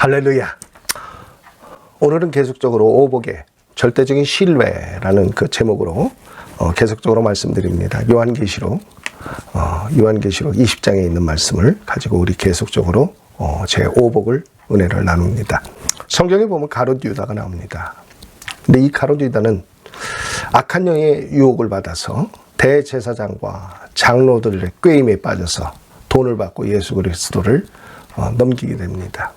할렐루야. 오늘은 계속적으로 오복의 절대적인 신뢰라는 그 제목으로 계속적으로 말씀드립니다. 요한계시록 20장에 있는 말씀을 가지고 우리 계속적으로 제 오복을 은혜를 나눕니다. 성경에 보면 가룟 유다가 나옵니다. 근데 이 가룟 유다는 악한 영의 유혹을 받아서 대제사장과 장로들의 꾀임에 빠져서 돈을 받고 예수 그리스도를 넘기게 됩니다.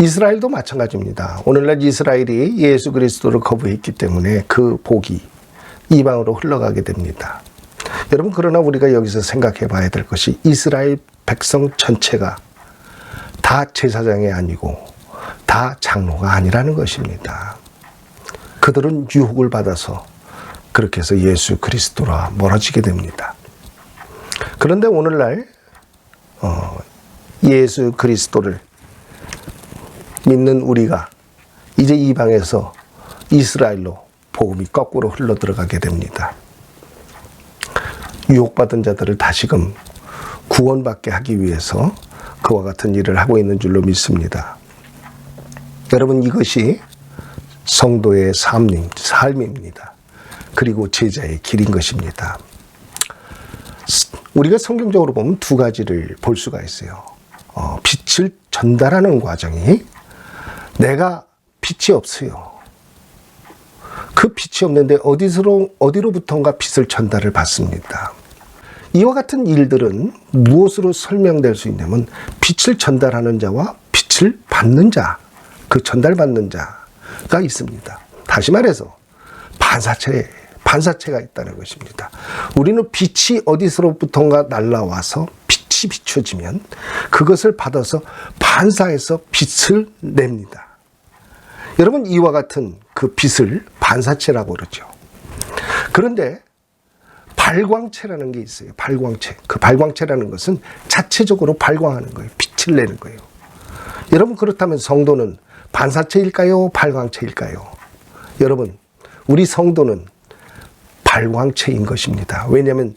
이스라엘도 마찬가지입니다. 오늘날 이스라엘이 예수 그리스도를 거부했기 때문에 그 복이 이방으로 흘러가게 됩니다. 여러분, 그러나 우리가 여기서 생각해 봐야 될 것이 이스라엘 백성 전체가 다 제사장이 아니고 다 장로가 아니라는 것입니다. 그들은 유혹을 받아서 그렇게 해서 예수 그리스도와 멀어지게 됩니다. 그런데 오늘날 예수 그리스도를 믿는 우리가 이제 이방에서 이스라엘로 복음이 거꾸로 흘러 들어가게 됩니다. 유혹받은 자들을 다시금 구원받게 하기 위해서 그와 같은 일을 하고 있는 줄로 믿습니다. 여러분, 이것이 성도의 삶입니다. 그리고 제자의 길인 것입니다. 우리가 성경적으로 보면 두 가지를 볼 수가 있어요. 빛을 전달하는 과정이, 내가 빛이 없어요. 그 빛이 없는데 어디로부턴가 빛을 전달을 받습니다. 이와 같은 일들은 무엇으로 설명될 수 있냐면 빛을 전달하는 자와 빛을 받는 자, 그 전달받는 자가 있습니다. 다시 말해서 반사체가 있다는 것입니다. 우리는 빛이 어디서로부턴가 날라와서 빛이 비춰지면 그것을 받아서 반사해서 빛을 냅니다. 여러분, 이와 같은 그 빛을 반사체라고 그러죠. 그런데 발광체라는 게 있어요. 발광체. 그 발광체라는 것은 자체적으로 발광하는 거예요. 빛을 내는 거예요. 여러분, 그렇다면 성도는 반사체일까요? 발광체일까요? 여러분, 우리 성도는 발광체인 것입니다. 왜냐하면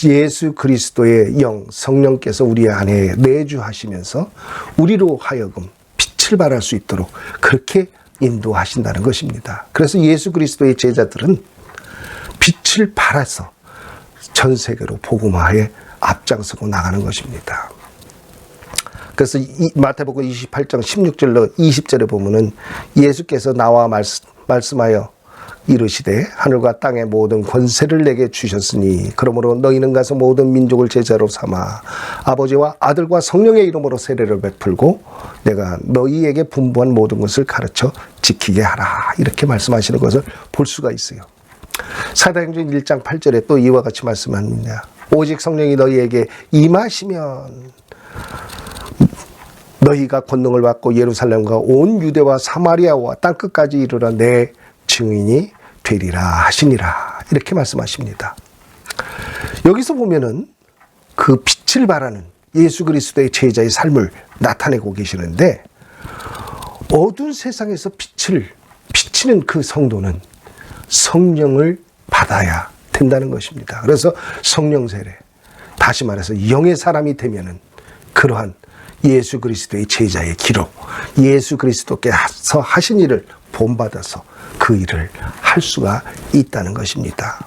예수 그리스도의 영, 성령께서 우리 안에 내주하시면서 우리로 하여금 빛을 발할 수 있도록 그렇게 인도하신다는 것입니다. 그래서 예수 그리스도의 제자들은 빛을 발해서 전 세계로 복음화에 앞장서고 나가는 것입니다. 그래서 마태복음 28장 16절로 20절에 보면은 예수께서 나와 말씀하여 이르시되 하늘과 땅의 모든 권세를 내게 주셨으니 그러므로 너희는 가서 모든 민족을 제자로 삼아 아버지와 아들과 성령의 이름으로 세례를 베풀고 내가 너희에게 분부한 모든 것을 가르쳐 지키게 하라, 이렇게 말씀하시는 것을 볼 수가 있어요. 사도행전 1장 8절에 또 이와 같이 말씀합니다. 오직 성령이 너희에게 임하시면 너희가 권능을 받고 예루살렘과 온 유대와 사마리아와 땅끝까지 이르러 내 증인이 되리라 하시니라, 이렇게 말씀하십니다. 여기서 보면은 그 빛을 발하는 예수 그리스도의 제자의 삶을 나타내고 계시는데, 어두운 세상에서 빛을 비치는 그 성도는 성령을 받아야 된다는 것입니다. 그래서 성령 세례, 다시 말해서 영의 사람이 되면은 그러한 예수 그리스도의 제자의 기록, 예수 그리스도께서 하신 일을 본받아서 그 일을 할 수가 있다는 것입니다.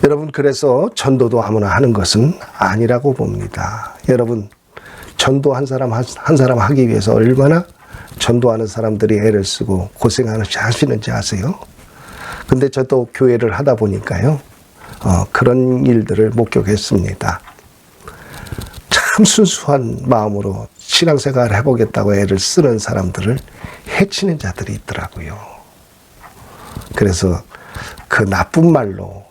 여러분, 그래서 전도도 아무나 하는 것은 아니라고 봅니다. 여러분, 전도 한 사람 하기 위해서 얼마나 전도하는 사람들이 애를 쓰고 고생하시는지 아세요? 근데 저도 교회를 하다 보니까요, 그런 일들을 목격했습니다. 참 순수한 마음으로 신앙생활을 해보겠다고 애를 쓰는 사람들을 해치는 자들이 있더라고요. 그래서 그 나쁜 말로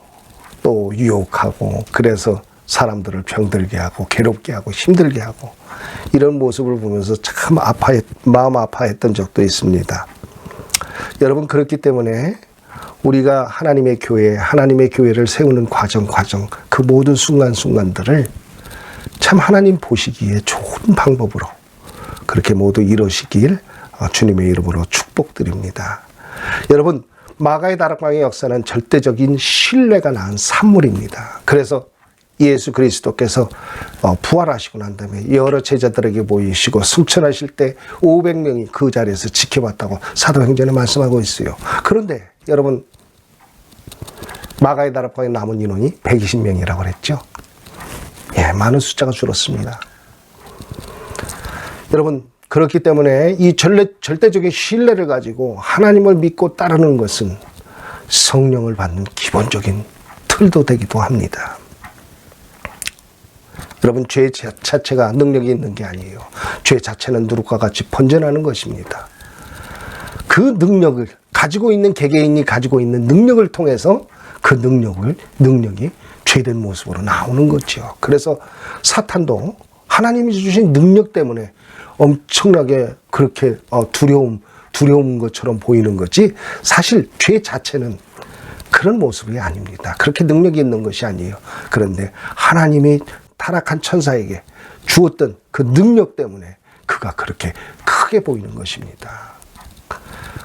또 유혹하고, 그래서 사람들을 병들게 하고 괴롭게 하고 힘들게 하고, 이런 모습을 보면서 참 마음 아파했던 적도 있습니다. 여러분, 그렇기 때문에 우리가 하나님의 교회를 세우는 과정, 그 모든 순간순간들을 참 하나님 보시기에 좋은 방법으로 그렇게 모두 이루시길 주님의 이름으로 축복드립니다. 여러분, 마가의 다락방의 역사는 절대적인 신뢰가 낳은 산물입니다. 그래서 예수 그리스도께서 부활하시고 난 다음에 여러 제자들에게 보이시고 승천하실 때 500명이 그 자리에서 지켜봤다고 사도행전에 말씀하고 있어요. 그런데 여러분, 마가의 다락방에 남은 인원이 120명이라고 그랬죠. 예, 많은 숫자가 줄었습니다. 여러분, 그렇기 때문에 이 절대적인 신뢰를 가지고 하나님을 믿고 따르는 것은 성령을 받는 기본적인 틀도 되기도 합니다. 여러분, 죄 자체가 능력이 있는 게 아니에요. 죄 자체는 누룩과 같이 번져나는 것입니다. 그 능력을 가지고 있는 개개인이 가지고 있는 능력을 통해서 그 능력이 죄된 모습으로 나오는 거죠. 그래서 사탄도 하나님이 주신 능력 때문에 엄청나게 그렇게 두려운 것처럼 보이는 거지, 사실 죄 자체는 그런 모습이 아닙니다. 그렇게 능력이 있는 것이 아니에요. 그런데 하나님이 타락한 천사에게 주었던 그 능력 때문에 그가 그렇게 크게 보이는 것입니다.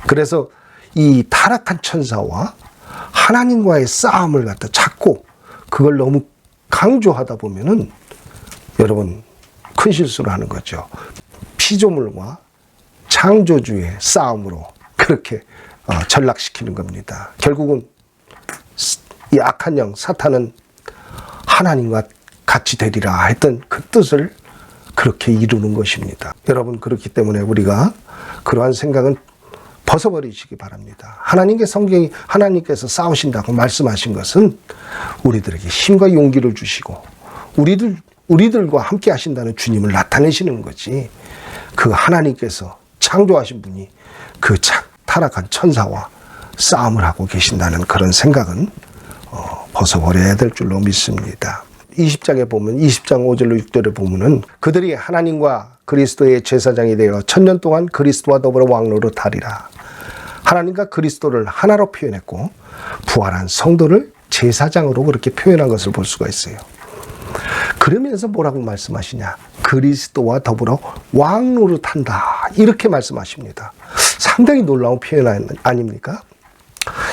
그래서 이 타락한 천사와 하나님과의 싸움을 갖다 자꾸 그걸 너무 강조하다 보면은 여러분 큰 실수를 하는 거죠. 피조물과 창조주의 싸움으로 그렇게 전락시키는 겁니다. 결국은 이 악한 영 사탄은 하나님과 같이 되리라 했던 그 뜻을 그렇게 이루는 것입니다. 여러분, 그렇기 때문에 우리가 그러한 생각은 벗어버리시기 바랍니다. 하나님께서 싸우신다고 말씀하신 것은 우리들에게 힘과 용기를 주시고 우리들과 함께 하신다는 주님을 나타내시는 거지, 그 하나님께서 창조하신 분이 그 타락한 천사와 싸움을 하고 계신다는 그런 생각은 벗어버려야 될 줄로 믿습니다. 20장에 보면 20장 5절로 6절에 보면은 그들이 하나님과 그리스도의 제사장이 되어 1000년 동안 그리스도와 더불어 왕노릇하리라. 하나님과 그리스도를 하나로 표현했고 부활한 성도를 제사장으로 그렇게 표현한 것을 볼 수가 있어요. 그러면서 뭐라고 말씀하시냐? 그리스도와 더불어 왕노릇한다, 이렇게 말씀하십니다. 상당히 놀라운 표현 아닙니까?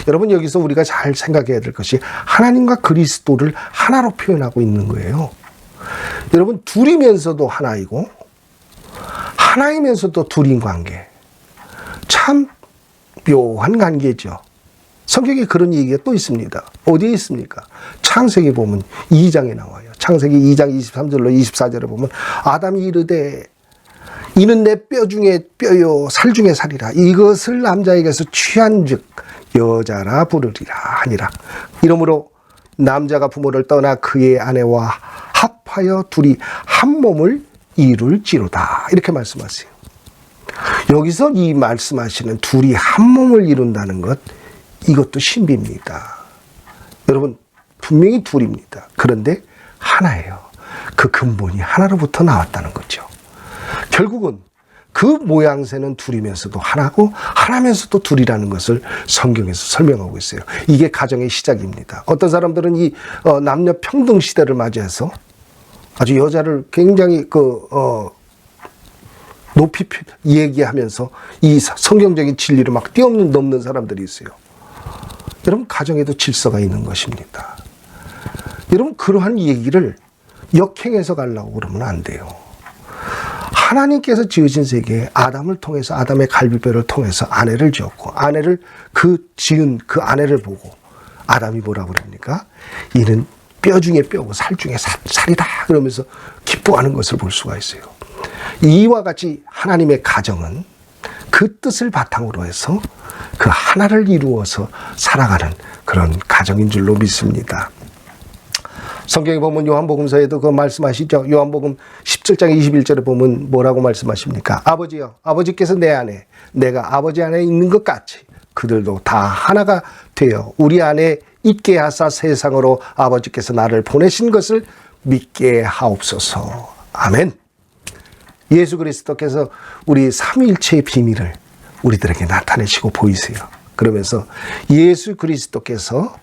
여러분, 여기서 우리가 잘 생각해야 될 것이 하나님과 그리스도를 하나로 표현하고 있는 거예요. 여러분, 둘이면서도 하나이고 하나이면서도 둘인 관계, 참 묘한 관계죠. 성경에 그런 얘기가 또 있습니다. 어디에 있습니까? 창세기 보면 2장에 나와요. 창세기 2장 23절로 24절에 보면 아담이 이르되 이는 내 뼈 중에 뼈요 살 중에 살이라. 이것을 남자에게서 취한즉 여자라 부르리라 하니라. 이러므로 남자가 부모를 떠나 그의 아내와 합하여 둘이 한 몸을 이룰지로다, 이렇게 말씀하세요. 여기서 이 말씀하시는 둘이 한 몸을 이룬다는 것, 이것도 신비입니다. 여러분, 분명히 둘입니다. 그런데 하나예요. 그 근본이 하나로부터 나왔다는 거죠. 결국은 그 모양새는 둘이면서도 하나고 하나면서도 둘이라는 것을 성경에서 설명하고 있어요. 이게 가정의 시작입니다. 어떤 사람들은 이 남녀 평등 시대를 맞이해서 아주 여자를 굉장히 높이 얘기하면서 이 성경적인 진리를 막 뛰어넘는 사람들이 있어요. 여러분, 가정에도 질서가 있는 것입니다. 여러분, 그러한 얘기를 역행해서 가려고 그러면 안 돼요. 하나님께서 지으신 세계에 아담을 통해서, 아담의 갈비뼈를 통해서 아내를 지었고, 아내를 지은 그 아내를 보고 아담이 뭐라고 그럽니까? 이는 뼈 중에 뼈고 살 중에 살이다, 그러면서 기뻐하는 것을 볼 수가 있어요. 이와 같이 하나님의 가정은 그 뜻을 바탕으로 해서 그 하나를 이루어서 살아가는 그런 가정인 줄로 믿습니다. 성경에 보면 요한복음서에도 그 말씀하시죠. 요한복음 17장 21절에 보면 뭐라고 말씀하십니까? 아버지여, 아버지께서 내 안에, 내가 아버지 안에 있는 것 같이 그들도 다 하나가 되어 우리 안에 있게 하사 세상으로 아버지께서 나를 보내신 것을 믿게 하옵소서. 아멘. 예수 그리스도께서 우리 삼위일체의 비밀을 우리들에게 나타내시고 보이세요. 그러면서 예수 그리스도께서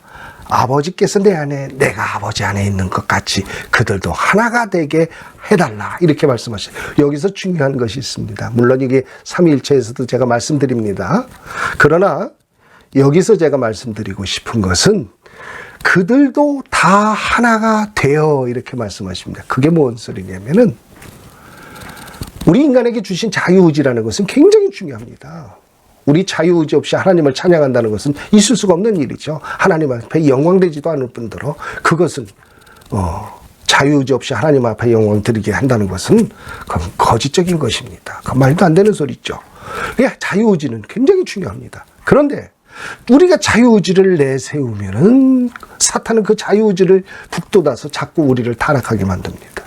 아버지께서 내 안에, 내가 아버지 안에 있는 것 같이 그들도 하나가 되게 해달라, 이렇게 말씀하셔요. 여기서 중요한 것이 있습니다. 물론 이게 삼위일체에서도 제가 말씀드립니다. 그러나 여기서 제가 말씀드리고 싶은 것은 그들도 다 하나가 되어 이렇게 말씀하십니다. 그게 뭔 소리냐면은 우리 인간에게 주신 자유의지라는 것은 굉장히 중요합니다. 우리 자유의지 없이 하나님을 찬양한다는 것은 있을 수가 없는 일이죠. 하나님 앞에 영광되지도 않을 뿐더러 그것은 자유의지 없이 하나님 앞에 영광 드리게 한다는 것은 그건 거짓적인 것입니다. 그 말도 안 되는 소리죠. 자유의지는 굉장히 중요합니다. 그런데 우리가 자유의지를 내세우면은 사탄은 그 자유의지를 북돋아서 자꾸 우리를 타락하게 만듭니다.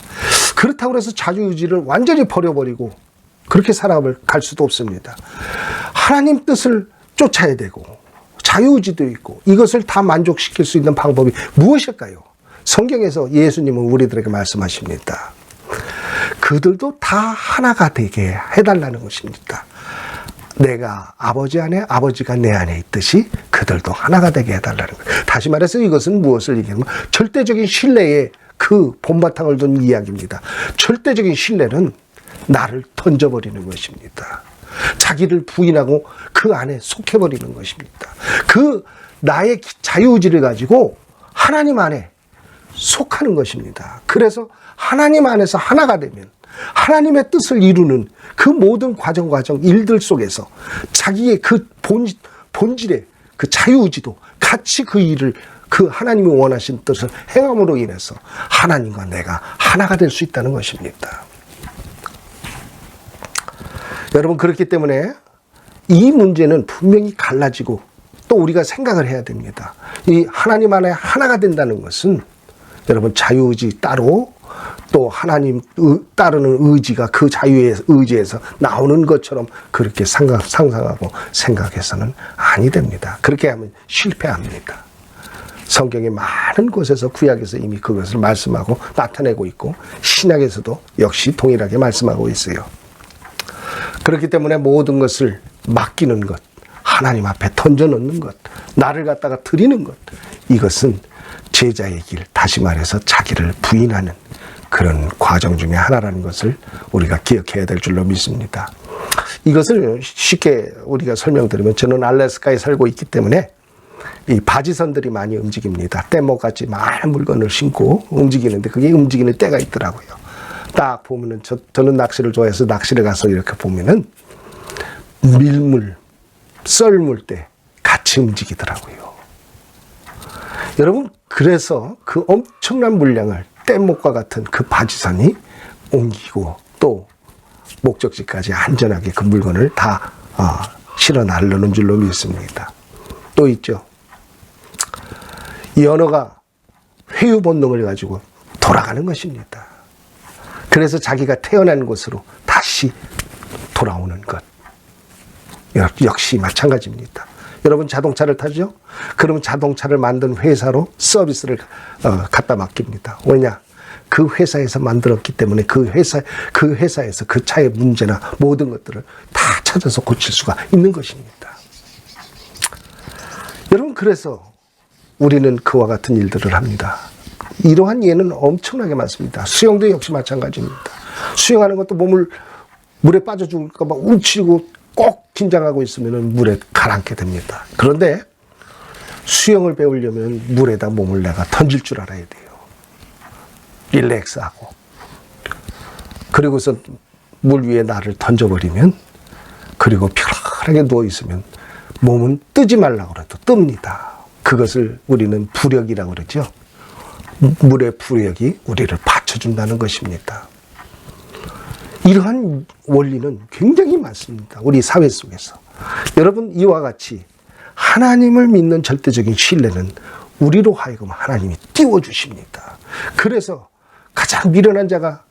그렇다고 해서 자유의지를 완전히 버려버리고 그렇게 살아갈 수도 없습니다. 하나님 뜻을 쫓아야 되고 자유의지도 있고 이것을 다 만족시킬 수 있는 방법이 무엇일까요? 성경에서 예수님은 우리들에게 말씀하십니다. 그들도 다 하나가 되게 해달라는 것입니다. 내가 아버지 안에 아버지가 내 안에 있듯이 그들도 하나가 되게 해달라는 거예요. 다시 말해서 이것은 무엇을 얘기하면 절대적인 신뢰의 그 본바탕을 둔 이야기입니다. 절대적인 신뢰는 나를 던져버리는 것입니다. 자기를 부인하고 그 안에 속해버리는 것입니다. 그 나의 자유의지를 가지고 하나님 안에 속하는 것입니다. 그래서 하나님 안에서 하나가 되면 하나님의 뜻을 이루는 그 모든 과정 일들 속에서 자기의 그 본질의 그 자유의지도 같이 그 일을 그 하나님이 원하신 뜻을 행함으로 인해서 하나님과 내가 하나가 될 수 있다는 것입니다. 여러분, 그렇기 때문에 이 문제는 분명히 갈라지고 또 우리가 생각을 해야 됩니다. 이 하나님 안에 하나가 된다는 것은 여러분 자유의지 따로 또 하나님 따르는 의지가 그 자유의 의지에서 나오는 것처럼 그렇게 상상하고 생각해서는 아니 됩니다. 그렇게 하면 실패합니다. 성경의 많은 곳에서 구약에서 이미 그것을 말씀하고 나타내고 있고 신약에서도 역시 동일하게 말씀하고 있어요. 그렇기 때문에 모든 것을 맡기는 것, 하나님 앞에 던져놓는 것, 나를 갖다가 드리는 것, 이것은 제자의 길, 다시 말해서 자기를 부인하는 그런 과정 중에 하나라는 것을 우리가 기억해야 될 줄로 믿습니다. 이것을 쉽게 우리가 설명드리면 저는 알래스카에 살고 있기 때문에 이 바지선들이 많이 움직입니다. 떼목같이 많은 물건을 신고 움직이는데 그게 움직이는 때가 있더라고요. 딱 보면은 저는 낚시를 좋아해서 낚시를 가서 이렇게 보면은 밀물, 썰물 때 같이 움직이더라고요. 여러분, 그래서 그 엄청난 물량을 뗏목과 같은 그 바지선이 옮기고 또 목적지까지 안전하게 그 물건을 다 실어 나르는 줄로 믿습니다. 또 있죠. 이 언어가 회유 본능을 가지고 돌아가는 것입니다. 그래서 자기가 태어난 곳으로 다시 돌아오는 것. 역시 마찬가지입니다. 여러분 자동차를 타죠? 그러면 자동차를 만든 회사로 서비스를 갖다 맡깁니다. 왜냐? 그 회사에서 만들었기 때문에 그 회사에서 그 차의 문제나 모든 것들을 다 찾아서 고칠 수가 있는 것입니다. 여러분, 그래서 우리는 그와 같은 일들을 합니다. 이러한 예는 엄청나게 많습니다. 수영도 역시 마찬가지입니다. 수영하는 것도 몸을 물에 빠져 죽을까 봐 움츠리고 꼭 긴장하고 있으면 물에 가라앉게 됩니다. 그런데 수영을 배우려면 물에다 몸을 내가 던질 줄 알아야 돼요. 릴렉스하고. 그리고서 물 위에 나를 던져버리면, 그리고 편하게 누워있으면 몸은 뜨지 말라고 해도 뜹니다. 그것을 우리는 부력이라고 그러죠. 물의 부력이 우리를 받쳐준다는 것입니다. 이러한 원리는 굉장히 많습니다. 우리 사회 속에서. 여러분, 이와 같이 하나님을 믿는 절대적인 신뢰는 우리로 하여금 하나님이 띄워주십니다. 그래서 가장 미련한 자가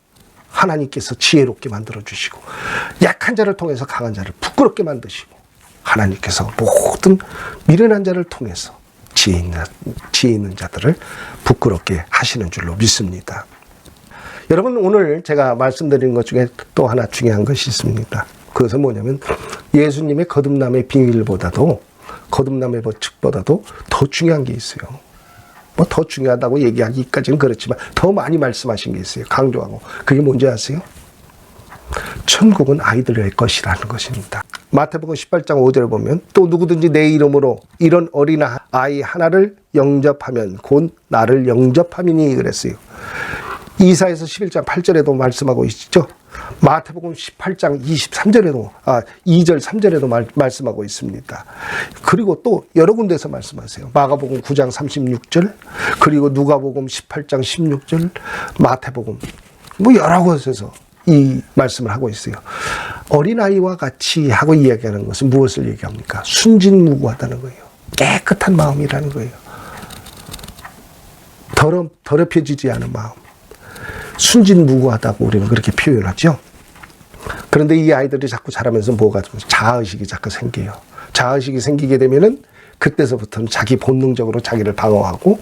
하나님께서 지혜롭게 만들어주시고, 약한 자를 통해서 강한 자를 부끄럽게 만드시고, 하나님께서 모든 미련한 자를 통해서 지혜 있는 자들을 부끄럽게 하시는 줄로 믿습니다. 여러분, 오늘 제가 말씀드린 것 중에 또 하나 중요한 것이 있습니다. 그것은 뭐냐면 예수님의 거듭남의 비밀보다도, 거듭남의 법칙보다도 더 중요한 게 있어요. 뭐 더 중요하다고 얘기하기까지는 그렇지만 더 많이 말씀하신 게 있어요. 강조하고. 그게 뭔지 아세요? 천국은 아이들의 것이라는 것입니다. 마태복음 18장 5절에 보면 또 누구든지 내 이름으로 이런 어린 아이 하나를 영접하면 곧 나를 영접함이니 그랬어요. 이사야서 11장 8절에도 말씀하고 있죠. 마태복음 18장 2절 3절에도 말씀하고 있습니다. 그리고 또 여러 군데서 말씀하세요. 마가복음 9장 36절, 그리고 누가복음 18장 16절, 마태복음 여러 곳에서 이 말씀을 하고 있어요. 어린아이와 같이 하고 이야기하는 것은 무엇을 얘기합니까? 순진무구하다는 거예요. 깨끗한 마음이라는 거예요. 더럽혀지지 않은 마음. 순진무구하다고 우리는 그렇게 표현하죠. 그런데 이 아이들이 자꾸 자라면서 뭐가 좀 자아의식이 자꾸 생겨요. 자아의식이 생기게 되면은 그때서부터는 자기 본능적으로 자기를 방어하고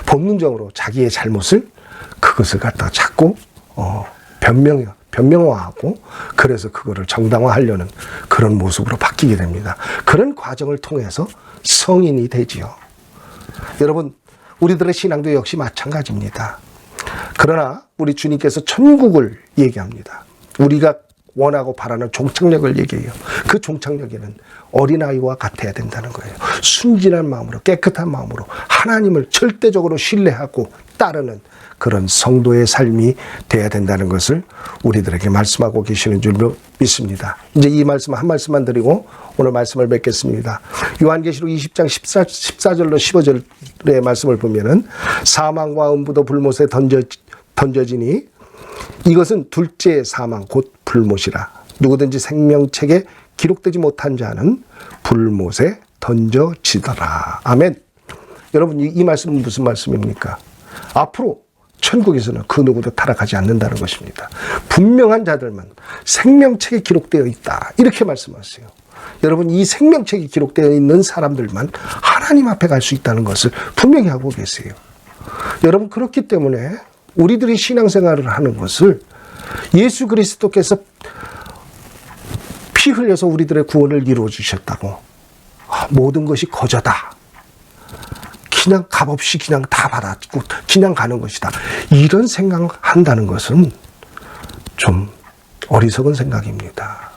본능적으로 자기의 잘못을 그것을 갖다가 자꾸 변명화하고 그래서 그거를 정당화하려는 그런 모습으로 바뀌게 됩니다. 그런 과정을 통해서 성인이 되지요. 여러분, 우리들의 신앙도 역시 마찬가지입니다. 그러나 우리 주님께서 천국을 얘기합니다. 우리가 원하고 바라는 종착역을 얘기해요. 그 종착역에는 어린아이와 같아야 된다는 거예요. 순진한 마음으로, 깨끗한 마음으로 하나님을 절대적으로 신뢰하고 따르는 그런 성도의 삶이 돼야 된다는 것을 우리들에게 말씀하고 계시는 줄 믿습니다. 이제 이 말씀 한 말씀만 드리고 오늘 말씀을 맺겠습니다. 요한계시록 20장 14절로 15절의 말씀을 보면은 사망과 음부도 불못에 던져지니 이것은 둘째 사망 곧 불못이라. 누구든지 생명책에 기록되지 못한 자는 불못에 던져지더라. 아멘. 여러분, 이 말씀은 무슨 말씀입니까? 앞으로 천국에서는 그 누구도 타락하지 않는다는 것입니다. 분명한 자들만 생명책에 기록되어 있다. 이렇게 말씀하세요. 여러분, 이 생명책에 기록되어 있는 사람들만 하나님 앞에 갈 수 있다는 것을 분명히 하고 계세요. 여러분, 그렇기 때문에 우리들이 신앙생활을 하는 것을 예수 그리스도께서 피 흘려서 우리들의 구원을 이루어 주셨다고 모든 것이 거저다. 그냥 값없이 그냥 다 받았고 그냥 가는 것이다. 이런 생각한다는 것은 좀 어리석은 생각입니다.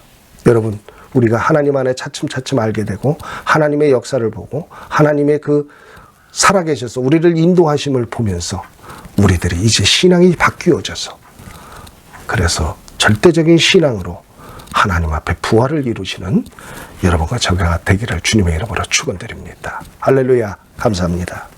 여러분, 우리가 하나님 안에 차츰차츰 알게 되고 하나님의 역사를 보고 하나님의 그 살아계셔서 우리를 인도하심을 보면서 우리들이 이제 신앙이 바뀌어져서 그래서 절대적인 신앙으로 하나님 앞에 부활을 이루시는 여러분과 저가 되기를 주님의 이름으로 축원드립니다. 할렐루야. 감사합니다.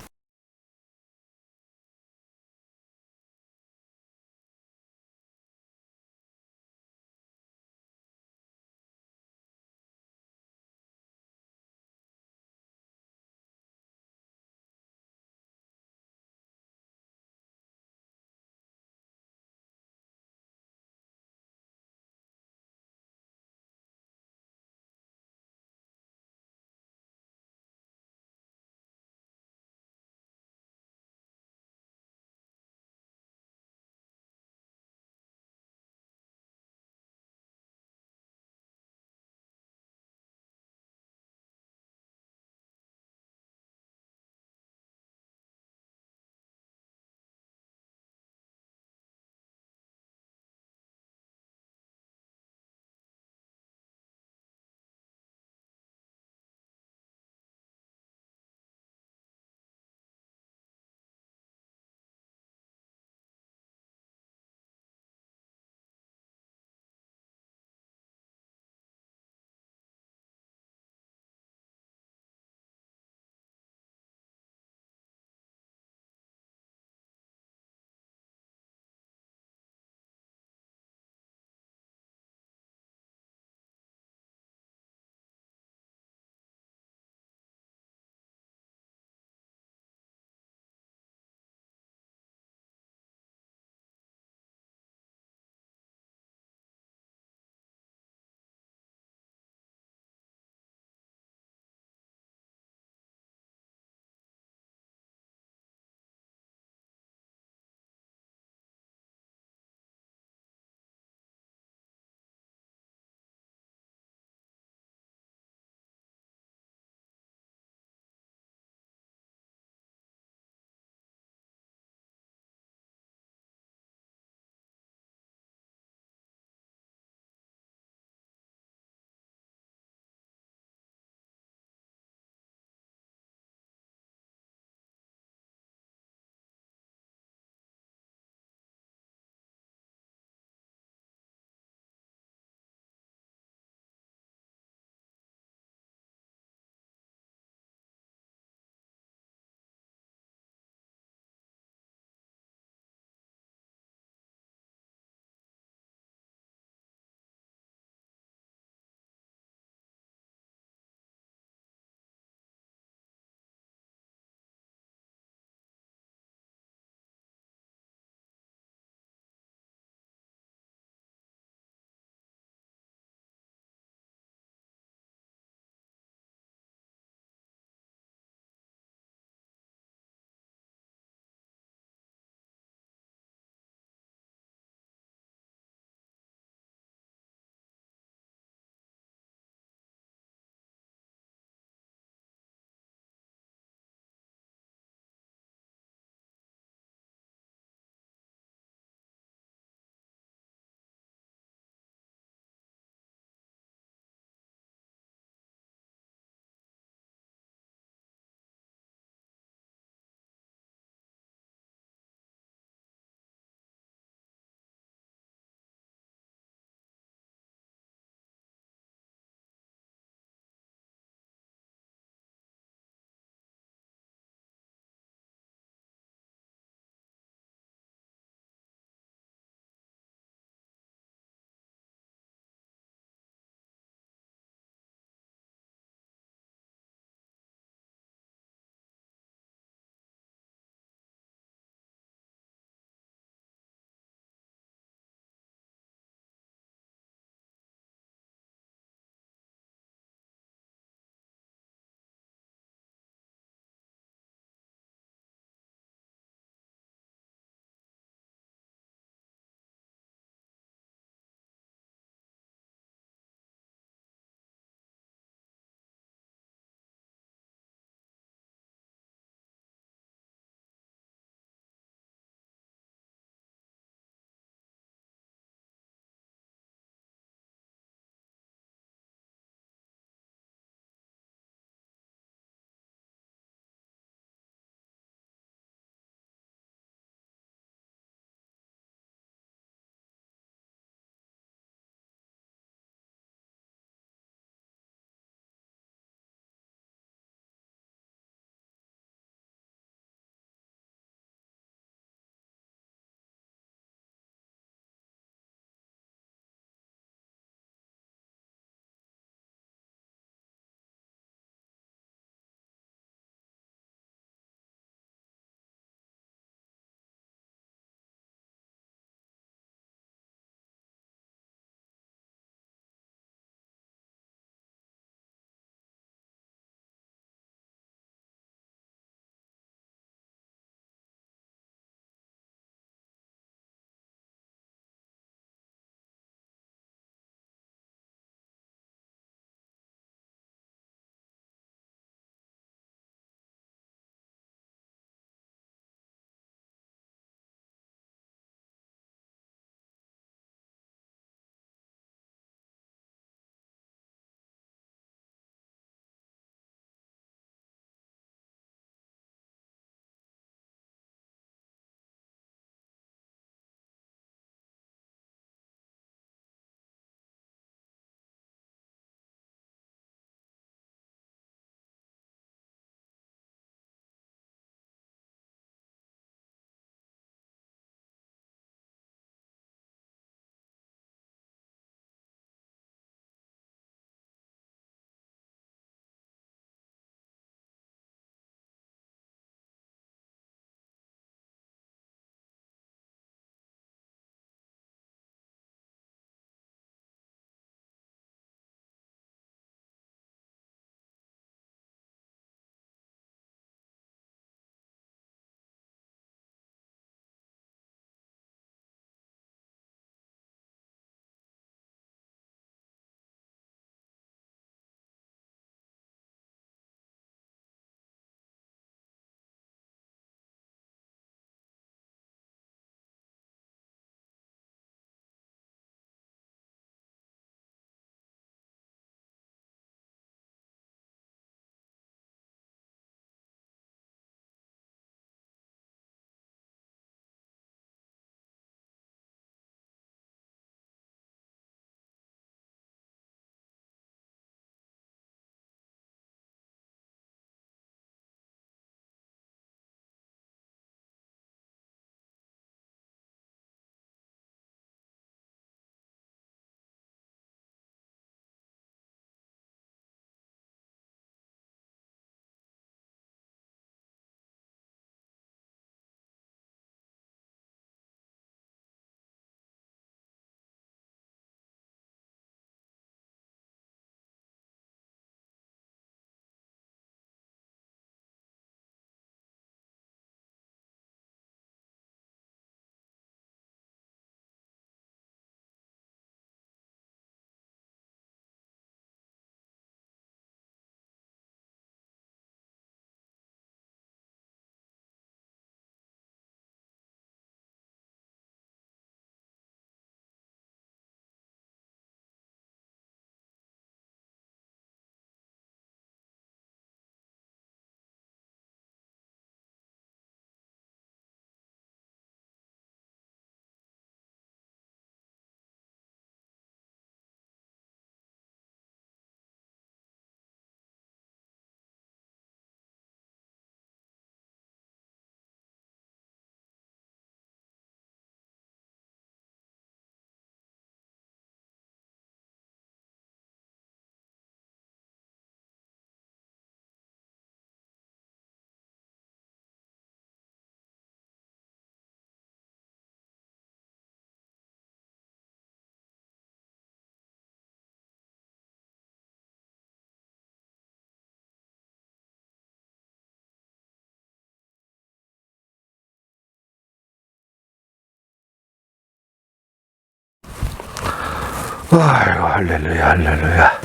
아이고, 할렐루야, 할렐루야.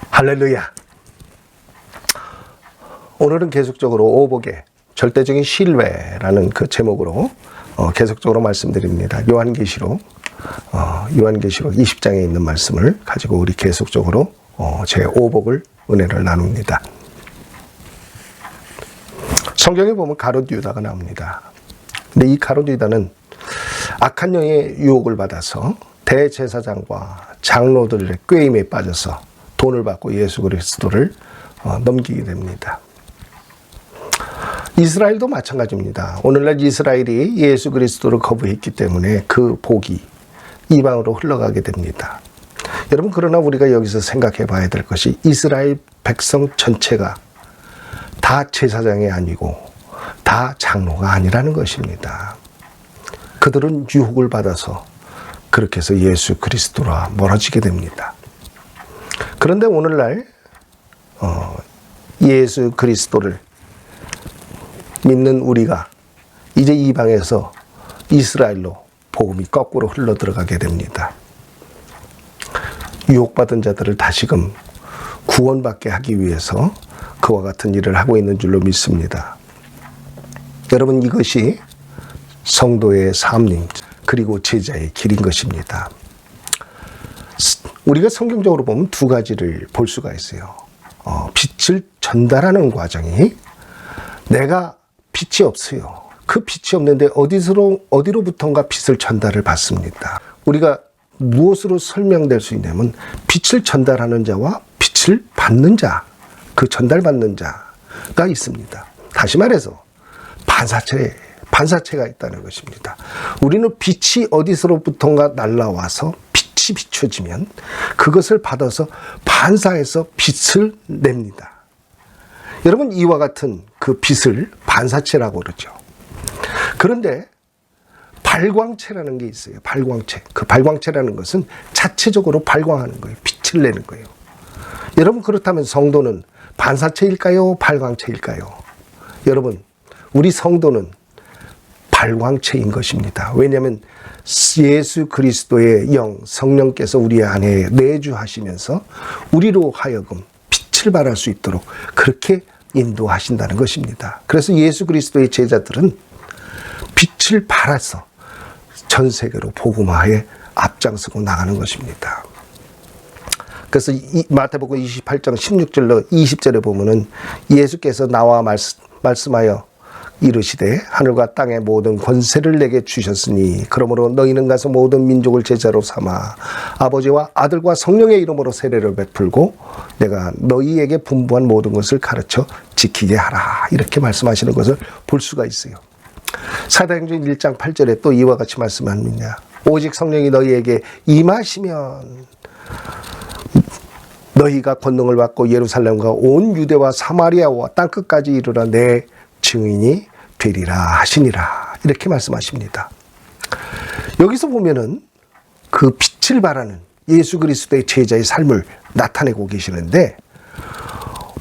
할렐루야. 오늘은 계속적으로 오복의 절대적인 신뢰라는 그 제목으로 계속적으로 말씀드립니다. 요한계시록 20장에 있는 말씀을 가지고 우리 계속적으로 제 오복을 은혜를 나눕니다. 성경에 보면 가룟 유다가 나옵니다. 근데 이 가룟 유다는 악한 영의 유혹을 받아서 대제사장과 장로들의 꾀임에 빠져서 돈을 받고 예수 그리스도를 넘기게 됩니다. 이스라엘도 마찬가지입니다. 오늘날 이스라엘이 예수 그리스도를 거부했기 때문에 그 복이 이방으로 흘러가게 됩니다. 여러분, 그러나 우리가 여기서 생각해 봐야 될 것이 이스라엘 백성 전체가 다 제사장이 아니고 다 장로가 아니라는 것입니다. 그들은 유혹을 받아서 그렇게 해서 예수 그리스도와 멀어지게 됩니다. 그런데 오늘날 예수 그리스도를 믿는 우리가 이제 이방에서 이스라엘로 복음이 거꾸로 흘러 들어가게 됩니다. 유혹받은 자들을 다시금 구원받게 하기 위해서 그와 같은 일을 하고 있는 줄로 믿습니다. 여러분, 이것이 성도의 삶 그리고 제자의 길인 것입니다. 우리가 성경적으로 보면 두 가지를 볼 수가 있어요. 빛을 전달하는 과정이, 내가 빛이 없어요. 그 빛이 없는데 어디로부턴가 빛을 전달을 받습니다. 우리가 무엇으로 설명될 수 있냐면 빛을 전달하는 자와 빛을 받는 자, 그 전달받는 자가 있습니다. 다시 말해서 반사체가 있다는 것입니다. 우리는 빛이 어디서로부턴가 날라와서 빛이 비춰지면 그것을 받아서 반사해서 빛을 냅니다. 여러분, 이와 같은 그 빛을 반사체라고 그러죠. 그런데 발광체라는 게 있어요. 발광체. 그 발광체라는 것은 자체적으로 발광하는 거예요. 빛을 내는 거예요. 여러분, 그렇다면 성도는 반사체일까요? 발광체일까요? 여러분, 우리 성도는 발광체인 것입니다. 왜냐하면 예수 그리스도의 영, 성령께서 우리 안에 내주하시면서 우리로 하여금 빛을 발할 수 있도록 그렇게 인도하신다는 것입니다. 그래서 예수 그리스도의 제자들은 빛을 발해서 전 세계로 복음화에 앞장서고 나가는 것입니다. 그래서 마태복음 28장 16절로 20절에 보면은 예수께서 나와 말씀하여 이르시되 하늘과 땅의 모든 권세를 내게 주셨으니 그러므로 너희는 가서 모든 민족을 제자로 삼아 아버지와 아들과 성령의 이름으로 세례를 베풀고 내가 너희에게 분부한 모든 것을 가르쳐 지키게 하라. 이렇게 말씀하시는 것을 볼 수가 있어요. 사도행전 1장 8절에 또 이와 같이 말씀합니다. 오직 성령이 너희에게 임하시면 너희가 권능을 받고 예루살렘과 온 유대와 사마리아와 땅끝까지 이르러 내 증인이 되리라 하시니라. 이렇게 말씀하십니다. 여기서 보면은 그 빛을 발하는 예수 그리스도의 제자의 삶을 나타내고 계시는데,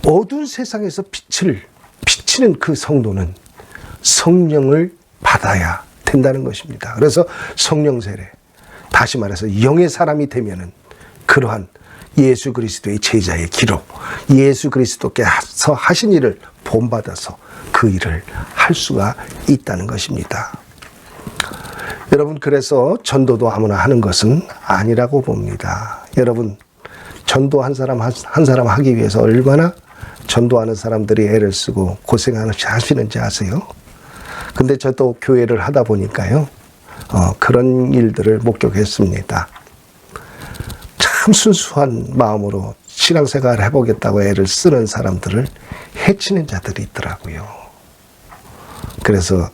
어두운 세상에서 빛을 비치는 그 성도는 성령을 받아야 된다는 것입니다. 그래서 성령 세례, 다시 말해서 영의 사람이 되면은 그러한 예수 그리스도의 제자의 기록, 예수 그리스도께서 하신 일을 본받아서 그 일을 할 수가 있다는 것입니다. 여러분, 그래서 전도도 아무나 하는 것은 아니라고 봅니다. 여러분, 전도 한 사람 하기 위해서 얼마나 전도하는 사람들이 애를 쓰고 고생하시는지 아세요? 근데 저도 교회를 하다 보니까요, 그런 일들을 목격했습니다. 참 순수한 마음으로 신앙생활을 해보겠다고 애를 쓰는 사람들을 해치는 자들이 있더라고요. 그래서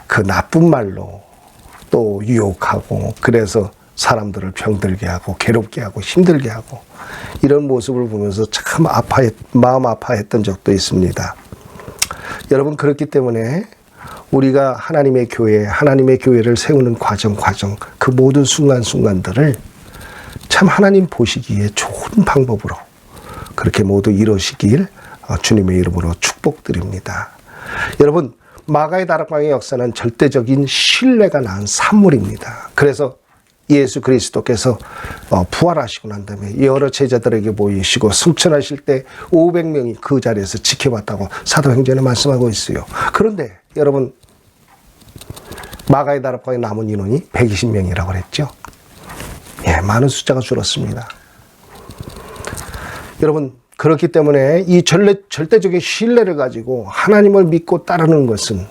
그 나쁜 말로 또 유혹하고, 그래서 사람들을 병들게 하고 괴롭게 하고 힘들게 하고, 이런 모습을 보면서 참 마음 아파했던 적도 있습니다. 여러분, 그렇기 때문에 우리가 하나님의 교회, 하나님의 교회를 세우는 과정, 그 모든 순간순간들을 참 하나님 보시기에 좋은 방법으로 그렇게 모두 이루시길 주님의 이름으로 축복드립니다. 여러분, 마가의 다락방의 역사는 절대적인 신뢰가 낳은 산물입니다. 그래서 예수 그리스도께서 부활하시고 난 다음에 여러 제자들에게 보이시고 승천하실 때 500명이 그 자리에서 지켜봤다고 사도행전에 말씀하고 있어요. 그런데 여러분, 마가의 다락방에 남은 인원이 120명이라고 그랬죠. 예, 많은 숫자가 줄었습니다. 여러분, 그렇기 때문에 이 절대적인 신뢰를 가지고 하나님을 믿고 따르는 것은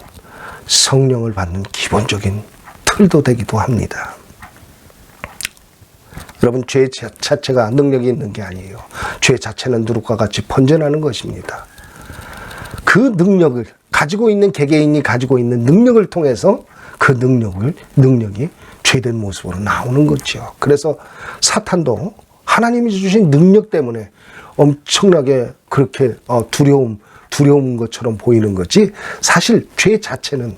성령을 받는 기본적인 틀도 되기도 합니다. 여러분, 죄 자체가 능력이 있는 게 아니에요. 죄 자체는 누룩과 같이 번져나는 것입니다. 그 능력을 가지고 있는 개개인이 가지고 있는 능력을 통해서 그 능력이 죄된 모습으로 나오는 거죠. 그래서 사탄도 하나님이 주신 능력 때문에 엄청나게 그렇게 두려운 것처럼 보이는 거지, 사실 죄 자체는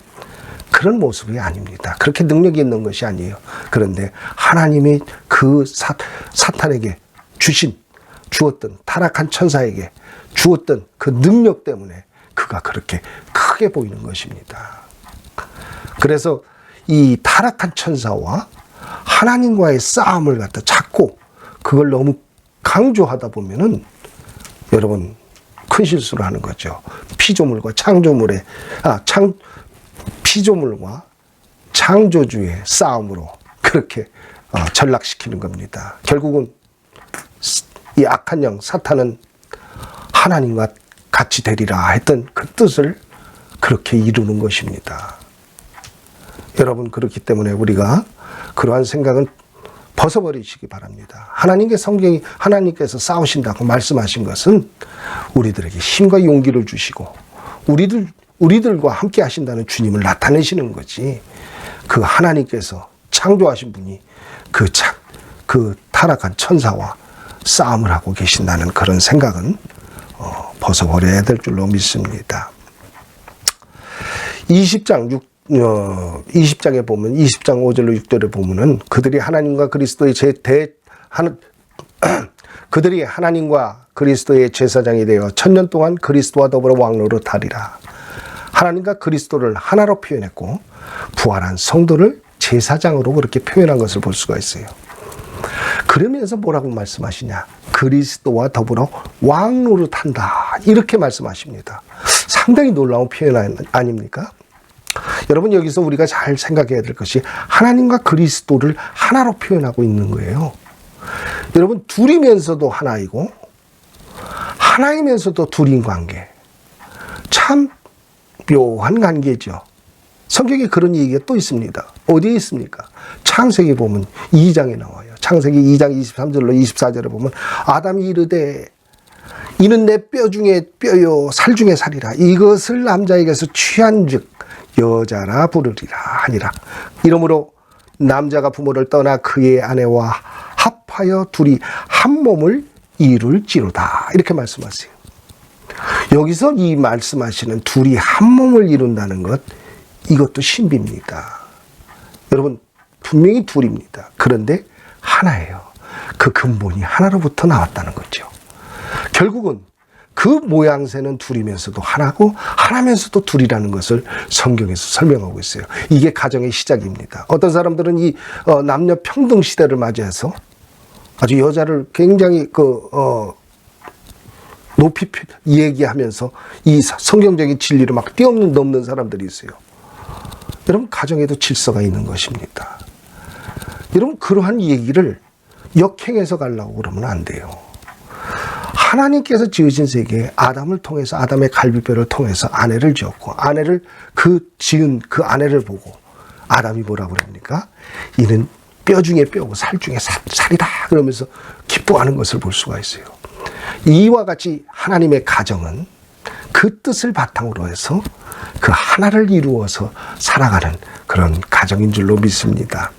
그런 모습이 아닙니다. 그렇게 능력이 있는 것이 아니에요. 그런데 하나님이 그 사탄에게 주었던, 타락한 천사에게 주었던 그 능력 때문에 그가 그렇게 크게 보이는 것입니다. 그래서 이 타락한 천사와 하나님과의 싸움을 갖다 자꾸 그걸 너무 강조하다 보면은 여러분 큰 실수를 하는 거죠. 피조물과 창조주의 싸움으로 그렇게 전락시키는 겁니다. 결국은 이 악한 영 사탄은 하나님과 같이 되리라 했던 그 뜻을 그렇게 이루는 것입니다. 여러분, 그렇기 때문에 우리가 그러한 생각은 벗어버리시기 바랍니다. 하나님께서 싸우신다고 말씀하신 것은 우리들에게 힘과 용기를 주시고 우리들과 함께 하신다는 주님을 나타내시는 거지, 그 하나님께서 창조하신 분이 그 타락한 천사와 싸움을 하고 계신다는 그런 생각은 벗어버려야 될 줄로 믿습니다. 20장에 보면 20장 5절로 6절에 보면은 그들이 하나님과 그리스도의 제사장이 되어 1000년 동안 그리스도와 더불어 왕노릇하리라. 하나님과 그리스도를 하나로 표현했고 부활한 성도를 제사장으로 그렇게 표현한 것을 볼 수가 있어요. 그러면서 뭐라고 말씀하시냐? 그리스도와 더불어 왕노릇한다, 이렇게 말씀하십니다. 상당히 놀라운 표현 아닙니까? 여러분, 여기서 우리가 잘 생각해야 될 것이 하나님과 그리스도를 하나로 표현하고 있는 거예요. 여러분, 둘이면서도 하나이고 하나이면서도 둘인 관계, 참 묘한 관계죠. 성경에 그런 얘기가 또 있습니다. 어디에 있습니까? 창세기 보면 2장에 나와요. 창세기 2장 23절로 24절에 보면 아담이 이르되 이는 내 뼈 중에 뼈요 살 중에 살이라. 이것을 남자에게서 취한즉 여자라 부르리라 하니라. 이러므로 남자가 부모를 떠나 그의 아내와 합하여 둘이 한 몸을 이룰지로다. 이렇게 말씀하세요. 여기서 이 말씀하시는 둘이 한 몸을 이룬다는 것, 이것도 신비입니다. 여러분, 분명히 둘입니다. 그런데 하나예요. 그 근본이 하나로부터 나왔다는 거죠. 결국은 그 모양새는 둘이면서도 하나고 하나면서도 둘이라는 것을 성경에서 설명하고 있어요. 이게 가정의 시작입니다. 어떤 사람들은 이 남녀 평등 시대를 맞이해서 아주 여자를 굉장히 높이 얘기하면서 이 성경적인 진리를 막 뛰어넘는 사람들이 있어요. 여러분, 가정에도 질서가 있는 것입니다. 여러분, 그러한 얘기를 역행해서 가려고 그러면 안 돼요. 하나님께서 지으신 세계에 아담을 통해서, 아담의 갈비뼈를 통해서 아내를 지었고, 아내를 지은 그 아내를 보고 아담이 뭐라고 그럽니까? 이는 뼈 중에 뼈고 살 중에 살이다, 그러면서 기뻐하는 것을 볼 수가 있어요. 이와 같이 하나님의 가정은 그 뜻을 바탕으로 해서 그 하나를 이루어서 살아가는 그런 가정인 줄로 믿습니다.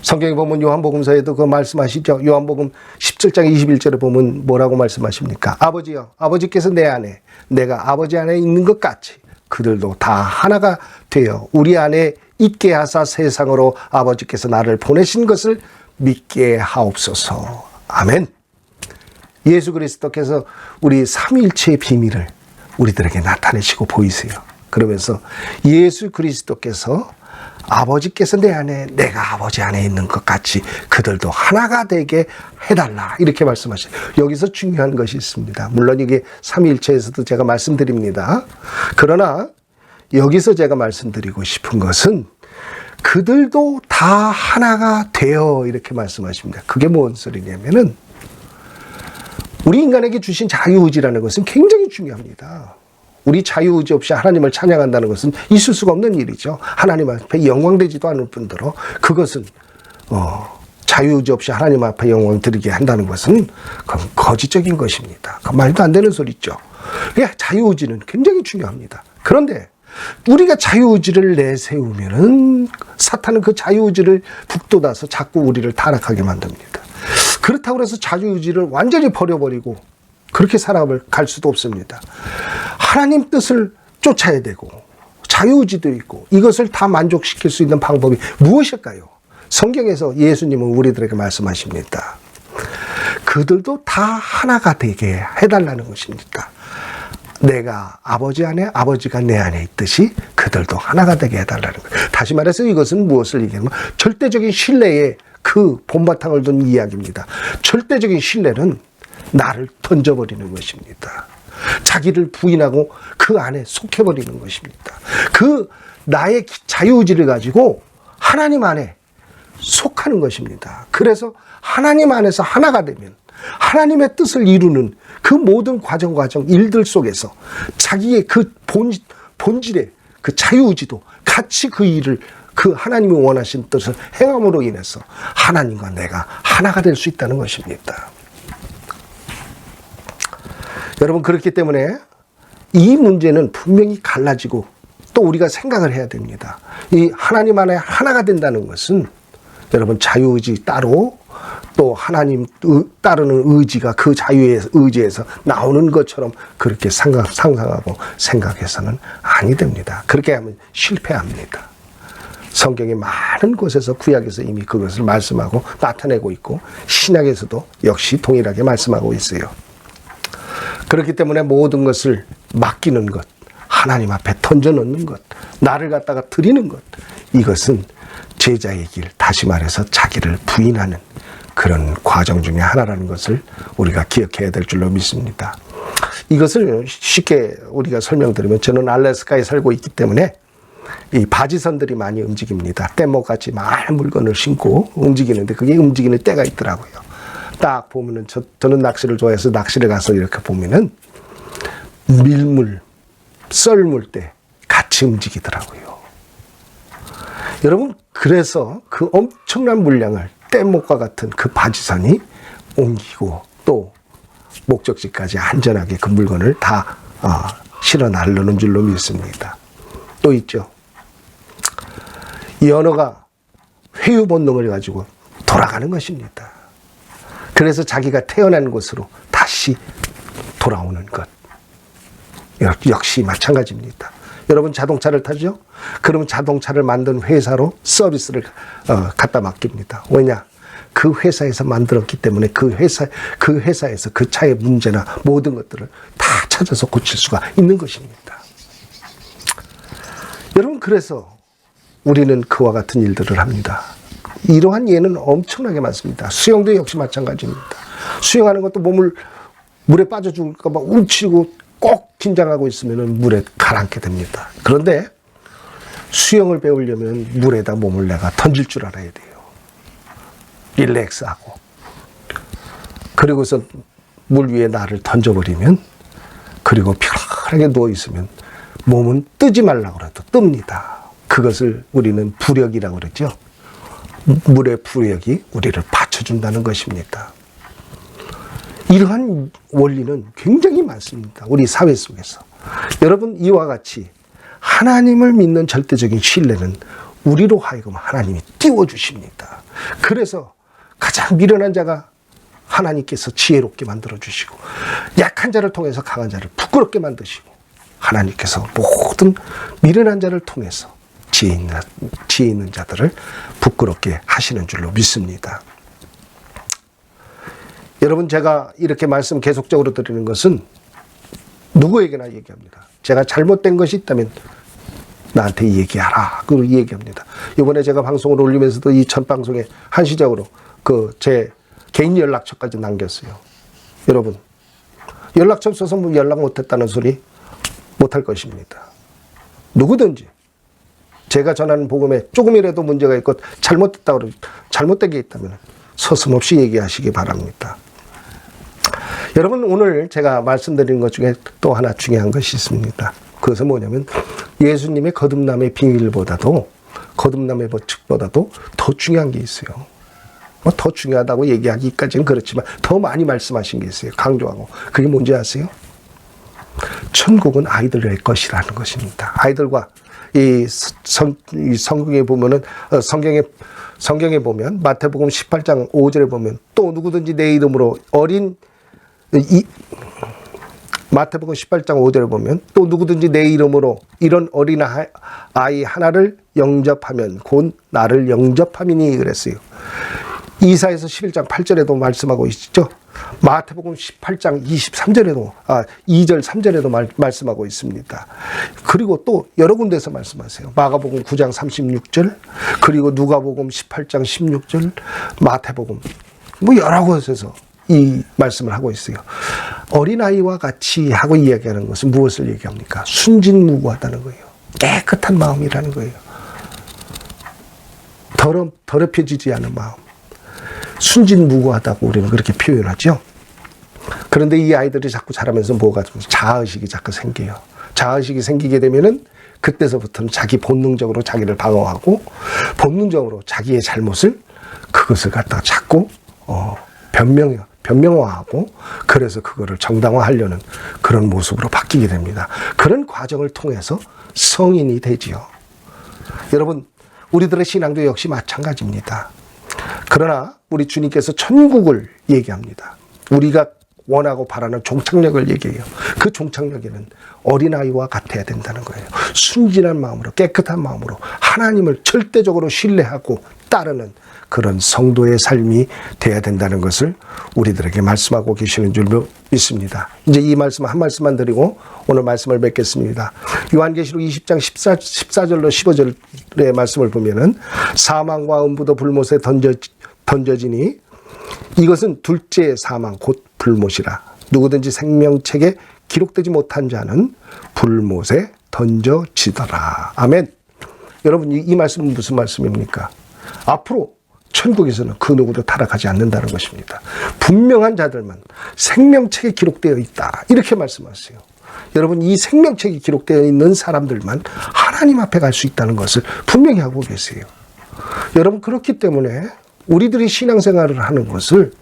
성경에 보면 요한복음서에도 그 말씀하시죠. 요한복음 17장 21절에 보면 뭐라고 말씀하십니까? 아버지여, 아버지께서 내 안에, 내가 아버지 안에 있는 것 같이 그들도 다 하나가 되어 우리 안에 있게 하사 세상으로 아버지께서 나를 보내신 것을 믿게 하옵소서. 아멘. 예수 그리스도께서 우리 삼위일체의 비밀을 우리들에게 나타내시고 보이세요. 그러면서 예수 그리스도께서 아버지께서 내 안에 내가 아버지 안에 있는 것 같이 그들도 하나가 되게 해달라 이렇게 말씀하셔요. 여기서 중요한 것이 있습니다. 물론 이게 삼위일체에서도 제가 말씀드립니다. 그러나 여기서 제가 말씀드리고 싶은 것은 그들도 다 하나가 되어 이렇게 말씀하십니다. 그게 뭔 소리냐면은 우리 인간에게 주신 자유의지라는 것은 굉장히 중요합니다. 우리 자유의지 없이 하나님을 찬양한다는 것은 있을 수가 없는 일이죠. 하나님 앞에 영광되지도 않을 뿐더러 그것은 자유의지 없이 하나님 앞에 영광 드리게 한다는 것은 그건 거짓적인 것입니다. 그 말도 안 되는 소리죠. 자유의지는 굉장히 중요합니다. 그런데 우리가 자유의지를 내세우면은 사탄은 그 자유의지를 북돋아서 자꾸 우리를 타락하게 만듭니다. 그렇다고 해서 자유의지를 완전히 버려버리고 그렇게 살아갈 수도 없습니다. 하나님 뜻을 쫓아야 되고 자유의지도 있고 이것을 다 만족시킬 수 있는 방법이 무엇일까요? 성경에서 예수님은 우리들에게 말씀하십니다. 그들도 다 하나가 되게 해달라는 것입니다. 내가 아버지 안에 아버지가 내 안에 있듯이 그들도 하나가 되게 해달라는 거예요. 다시 말해서 이것은 무엇을 얘기하면 절대적인 신뢰의 그 본바탕을 둔 이야기입니다. 절대적인 신뢰는 나를 던져버리는 것입니다. 자기를 부인하고 그 안에 속해버리는 것입니다. 그 나의 자유의지를 가지고 하나님 안에 속하는 것입니다. 그래서 하나님 안에서 하나가 되면 하나님의 뜻을 이루는 그 모든 과정 일들 속에서 자기의 그 본질의 그 자유의지도 같이 그 일을 그 하나님이 원하신 뜻을 행함으로 인해서 하나님과 내가 하나가 될 수 있다는 것입니다. 여러분, 그렇기 때문에 이 문제는 분명히 갈라지고 또 우리가 생각을 해야 됩니다. 이 하나님 안에 하나가 된다는 것은 여러분 자유의지 따로 또 하나님 따르는 의지가 그 자유의 의지에서 나오는 것처럼 그렇게 상상하고 생각해서는 아니 됩니다. 그렇게 하면 실패합니다. 성경의 많은 곳에서 구약에서 이미 그것을 말씀하고 나타내고 있고 신약에서도 역시 동일하게 말씀하고 있어요. 그렇기 때문에 모든 것을 맡기는 것, 하나님 앞에 던져놓는 것, 나를 갖다가 드리는 것, 이것은 제자의 길, 다시 말해서 자기를 부인하는 그런 과정 중에 하나라는 것을 우리가 기억해야 될 줄로 믿습니다. 이것을 쉽게 우리가 설명드리면 저는 알래스카에 살고 있기 때문에 이 바지선들이 많이 움직입니다. 뗏목같이 많은 물건을 신고 움직이는데 그게 움직이는 때가 있더라고요. 딱 보면은 저는 낚시를 좋아해서 낚시를 가서 이렇게 보면은 밀물, 썰물 때 같이 움직이더라고요. 여러분, 그래서 그 엄청난 물량을 뗏목과 같은 그 바지선이 옮기고 또 목적지까지 안전하게 그 물건을 다 실어 나르는 줄로 믿습니다. 또 있죠. 이 언어가 회유 본능을 가지고 돌아가는 것입니다. 그래서 자기가 태어난 곳으로 다시 돌아오는 것. 역시 마찬가지입니다. 여러분 자동차를 타죠? 그러면 자동차를 만든 회사로 서비스를 갖다 맡깁니다. 왜냐? 그 회사에서 만들었기 때문에 그 회사에서 그 차의 문제나 모든 것들을 다 찾아서 고칠 수가 있는 것입니다. 여러분, 그래서 우리는 그와 같은 일들을 합니다. 이러한 예는 엄청나게 많습니다. 수영도 역시 마찬가지입니다. 수영하는 것도 몸을 물에 빠져 죽을까 봐 움츠리고 꼭 긴장하고 있으면 물에 가라앉게 됩니다. 그런데 수영을 배우려면 물에다 몸을 내가 던질 줄 알아야 돼요. 릴렉스하고. 그리고서 물 위에 나를 던져버리면, 그리고 편하게 누워있으면 몸은 뜨지 말라고 해도 뜹니다. 그것을 우리는 부력이라고 그러죠. 물의 부력이 우리를 받쳐준다는 것입니다. 이러한 원리는 굉장히 많습니다. 우리 사회 속에서. 여러분, 이와 같이 하나님을 믿는 절대적인 신뢰는 우리로 하여금 하나님이 띄워주십니다. 그래서 가장 미련한 자가 하나님께서 지혜롭게 만들어주시고 약한 자를 통해서 강한 자를 부끄럽게 만드시고 하나님께서 모든 미련한 자를 통해서 지혜 있는 자들을 부끄럽게 하시는 줄로 믿습니다. 여러분, 제가 이렇게 말씀 계속적으로 드리는 것은 누구에게나 얘기합니다. 제가 잘못된 것이 있다면 나한테 얘기하라. 그걸 얘기합니다. 이번에 제가 방송을 올리면서도 이 첫 방송에 한시적으로 제 개인 연락처까지 남겼어요. 여러분, 연락처 없어서 뭐 연락 못했다는 소리 못할 것입니다. 누구든지 제가 전하는 복음에 조금이라도 문제가 있고 잘못된 게 있다면 서슴없이 얘기하시기 바랍니다. 여러분, 오늘 제가 말씀드린 것 중에 또 하나 중요한 것이 있습니다. 그것은 뭐냐면 예수님의 거듭남의 비밀보다도, 거듭남의 법칙보다도 더 중요한 게 있어요. 더 중요하다고 얘기하기까지는 그렇지만 더 많이 말씀하신 게 있어요. 강조하고. 그게 뭔지 아세요? 천국은 아이들의 것이라는 것입니다. 아이들과 이 성경에 보면은, 성경에 보면 마태복음 18장 5절에 보면 또 누구든지 내 이름으로 마태복음 18장 5절에 보면 또 누구든지 내 이름으로 이런 어린 아이 하나를 영접하면 곧 나를 영접함이니 그랬어요. 이사야서 11장 8절에도 말씀하고 있죠. 마태복음 18장 2절 3절에도 말씀하고 있습니다. 그리고 또 여러 군데서 말씀하세요. 마가복음 9장 36절, 그리고 누가복음 18장 16절, 마태복음 여러 곳에서 이 말씀을 하고 있어요. 어린아이와 같이 하고 이야기하는 것은 무엇을 얘기합니까? 순진무구하다는 거예요. 깨끗한 마음이라는 거예요. 더럽혀지지 않은 마음. 순진무구하다고 우리는 그렇게 표현하죠. 그런데 이 아이들이 자꾸 자라면서 자아의식이 자꾸 생겨요. 자아의식이 생기게 되면은 그때서부터는 자기 본능적으로 자기를 방어하고 본능적으로 자기의 잘못을 그것을 갖다가 자꾸 변명화하고 그래서 그거를 정당화하려는 그런 모습으로 바뀌게 됩니다. 그런 과정을 통해서 성인이 되지요. 여러분, 우리들의 신앙도 역시 마찬가지입니다. 그러나 우리 주님께서 천국을 얘기합니다. 우리가 원하고 바라는 종착역을 얘기해요. 그 종착역에는 어린아이와 같아야 된다는 거예요. 순진한 마음으로, 깨끗한 마음으로 하나님을 절대적으로 신뢰하고 따르는 그런 성도의 삶이 돼야 된다는 것을 우리들에게 말씀하고 계시는 줄로 믿습니다. 이제 이 말씀 한 말씀만 드리고 오늘 말씀을 맺겠습니다. 요한계시록 20장 14절로 15절의 말씀을 보면은 사망과 음부도 불못에 던져지니 이것은 둘째 사망 곧 불못이라. 누구든지 생명책에 기록되지 못한 자는 불못에 던져지더라. 아멘. 여러분, 이 말씀은 무슨 말씀입니까? 앞으로 천국에서는 그 누구도 타락하지 않는다는 것입니다. 분명한 자들만 생명책에 기록되어 있다. 이렇게 말씀하세요. 여러분, 이 생명책이 기록되어 있는 사람들만 하나님 앞에 갈 수 있다는 것을 분명히 하고 계세요. 여러분, 그렇기 때문에 우리들이 신앙생활을 하는 것을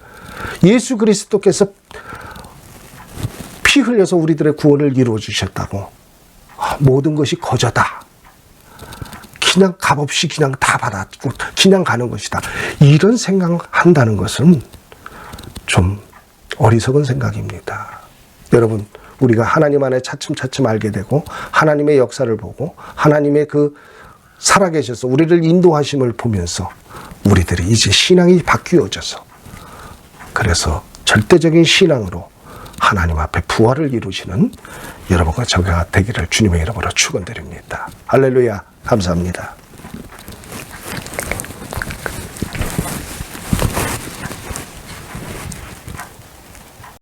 예수 그리스도께서 피 흘려서 우리들의 구원을 이루어 주셨다고 모든 것이 거저다. 그냥 값없이 그냥 다 받았고 그냥 가는 것이다. 이런 생각한다는 것은 좀 어리석은 생각입니다. 여러분, 우리가 하나님 안에 차츰차츰 알게 되고 하나님의 역사를 보고 하나님의 그 살아계셔서 우리를 인도하심을 보면서 우리들이 이제 신앙이 바뀌어져서 그래서 절대적인 신앙으로 하나님 앞에 부활을 이루시는 여러분과 저가 되기를 주님의 이름으로 축원드립니다. 할렐루야. 감사합니다.